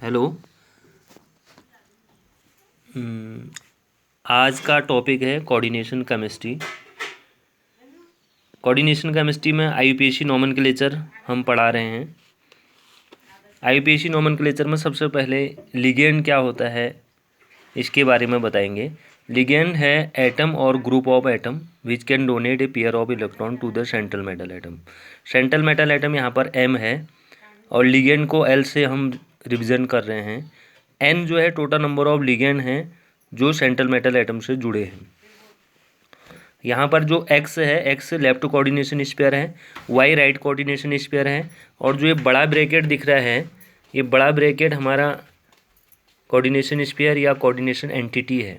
Hello. आज का topic है कोऑर्डिनेशन केमिस्ट्री। कोऑर्डिनेशन केमिस्ट्री में आईयूपीएसी नोमेनक्लेचर हम पढ़ा रहे हैं। आईयूपीएसी नोमेनक्लेचर में सबसे पहले लिगेंड क्या होता है इसके बारे में बताएंगे। लिगेंड है एटम और group of atom which can donate a pair of electron to the central metal atom. Central metal atom यहाँ पर एम है और लिगेंड को एल से हम रिविजन कर रहे हैं। एन जो है टोटल नंबर ऑफ लिगेंड हैं जो सेंट्रल मेटल एटम से जुड़े हैं। यहाँ पर जो एक्स है, एक्स लेफ्ट कोऑर्डिनेशन स्पेयर है, वाई राइट कोऑर्डिनेशन स्पेयर है, और जो ये बड़ा ब्रैकेट दिख रहा है ये बड़ा ब्रैकेट हमारा कोऑर्डिनेशन स्पेयर या कोऑर्डिनेशन एंटिटी है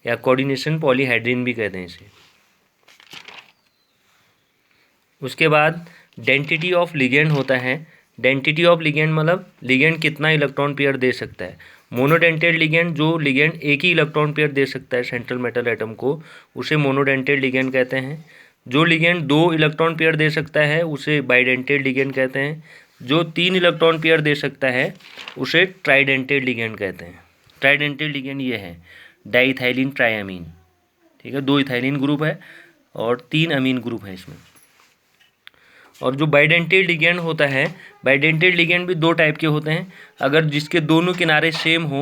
या कोऑर्डिनेशन पॉलीहाइड्रिन भी कहते हैं इसे। उसके बाद डेंसिटी ऑफ लिगेंड होता है। डेंसिटी ऑफ लिगेंड मतलब लिगेंड कितना इलेक्ट्रॉन पेयर दे सकता है। मोनोडेंटेड लिगेंड, जो लिगेंड एक ही इलेक्ट्रॉन पेयर दे सकता है सेंट्रल मेटल एटम को, उसे मोनोडेंटेड लिगेंड कहते हैं। जो लिगेंड 2 इलेक्ट्रॉन पेयर दे सकता है उसे बाइडेंटेड लिगेंड कहते हैं। जो 3 इलेक्ट्रॉन पेयर दे सकता है उसे ट्राइडेंटेड लिगेंड कहते हैं। ट्राइडेंटेड लिगेंड ये है डाइइथाइलिन ट्राइअमीन, ठीक है। 2 इथाइलिन ग्रुप है और 3 अमीन ग्रुप है इसमें। और जो बाइडेंटेड लिगेंड होता है, बाइडेंटेड लिगेंड भी 2 टाइप के होते हैं। अगर जिसके दोनों किनारे सेम हो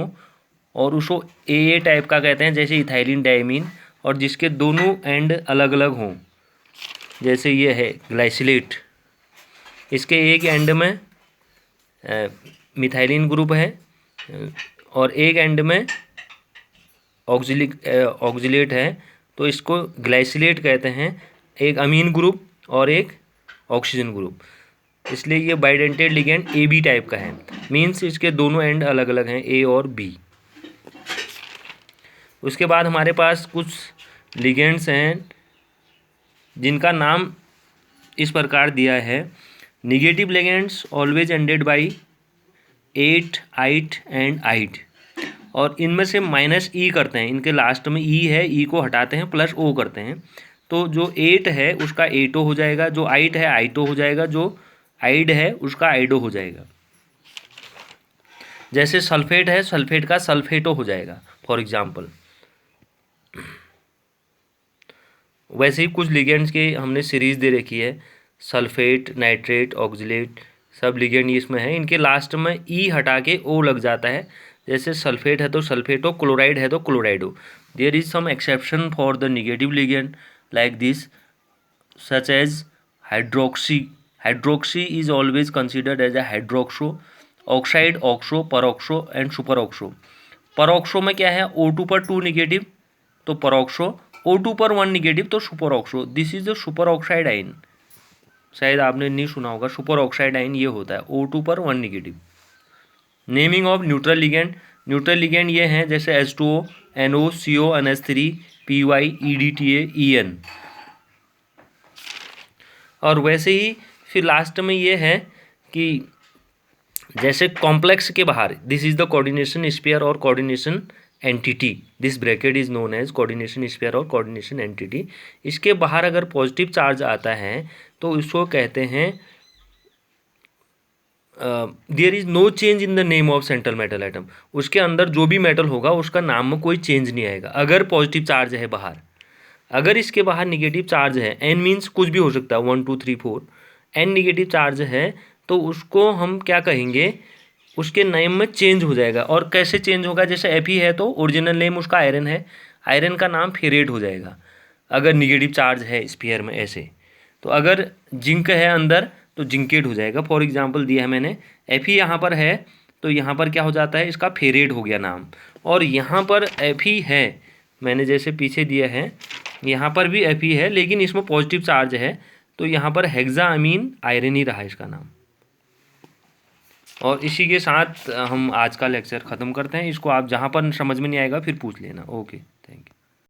और उसको ए टाइप का कहते हैं, जैसे इथाइलिन डायमीन, और जिसके दोनों एंड अलग अलग हों, जैसे ये है ग्लाइसिलेट, इसके एक एंड में मिथाइलिन ग्रुप है और एक एंड में ऑक्जिलेट है, तो इसको ग्लाइसिलेट कहते हैं। एक अमीन ग्रुप और एक ऑक्सीजन ग्रुप, इसलिए ये bidentate ligand A B type का है। मीन्स इसके दोनों एंड अलग अलग हैं, ए और बी। उसके बाद हमारे पास कुछ लिगेंड्स हैं जिनका नाम इस प्रकार दिया है। Negative ligands always ended by 8, 8 and 8, और इनमें से माइनस ई करते हैं। इनके लास्ट में ई है, ई को हटाते हैं, प्लस ओ करते हैं। तो जो 8 है उसका 8O हो जाएगा, जो 8 है आइटो हो जाएगा, जो आइड है उसका आइडो हो जाएगा। जैसे सल्फेट है, सल्फेट का सल्फेटो हो जाएगा फॉर एग्जाम्पल। वैसे ही कुछ लिगेंड्स के हमने सीरीज दे रखी है, सल्फेट, नाइट्रेट, ऑक्जिलेट, सब लिगेंड इसमें है। इनके लास्ट में ई हटा के ओ लग जाता है। जैसे सल्फेट है तो सल्फेटो, क्लोराइड है तो chlorido. There is some exception for the negative ligand like this, such as hydroxy. Hydroxy is always considered as a hydroxo, oxide, oxo, peroxo and superoxo. peroxo में क्या है, O2 पर 2 निगेटिव तो peroxo, O2 पर 1 negative तो superoxo. This is the super oxide आइन। शायद आपने नहीं सुना होगा, सुपर ऑक्साइड आइन ये होता है, O2 पर 1 negative. Naming of neutral ligand. Neutral ligand ये हैं जैसे H2O, NO, CO, NH3, PY, EDTA, EN। और वैसे ही फिर लास्ट में ये है कि जैसे कॉम्प्लेक्स के बाहर, this is the coordination sphere और coordination entity, this bracket is known as coordination sphere और कोऑर्डिनेशन एंटिटी। इसके बाहर अगर पॉजिटिव चार्ज आता है तो इसको कहते हैं there is no change in the name of central metal atom. उसके अंदर जो भी मेटल होगा उसका नाम में कोई चेंज नहीं आएगा अगर पॉजिटिव चार्ज है बाहर। अगर इसके बाहर निगेटिव चार्ज है, एन मीन्स कुछ भी हो सकता है, 1 2 3 4, एन निगेटिव चार्ज है तो उसको हम क्या कहेंगे, उसके नेम में चेंज हो जाएगा। और कैसे चेंज होगा, जैसे Fe है तो ओरिजिनल नेम उसका आयरन है, आयरन का नाम फेरेट हो जाएगा अगर निगेटिव चार्ज है स्फीयर में ऐसे। तो अगर जिंक है अंदर तो जिंकेट हो जाएगा। फॉर एग्जांपल दिया है मैंने, Fe यहाँ पर है तो यहाँ पर क्या हो जाता है, इसका फेरेट हो गया नाम। और यहाँ पर Fe है, मैंने जैसे पीछे दिया है, यहाँ पर भी Fe है लेकिन इसमें पॉजिटिव चार्ज है तो यहाँ पर हेक्साअमीन आयरन ही रहा इसका नाम। और इसी के साथ हम आज का लेक्चर ख़त्म करते हैं। इसको आप जहाँ पर समझ में नहीं आएगा फिर पूछ लेना। Okay, thank you.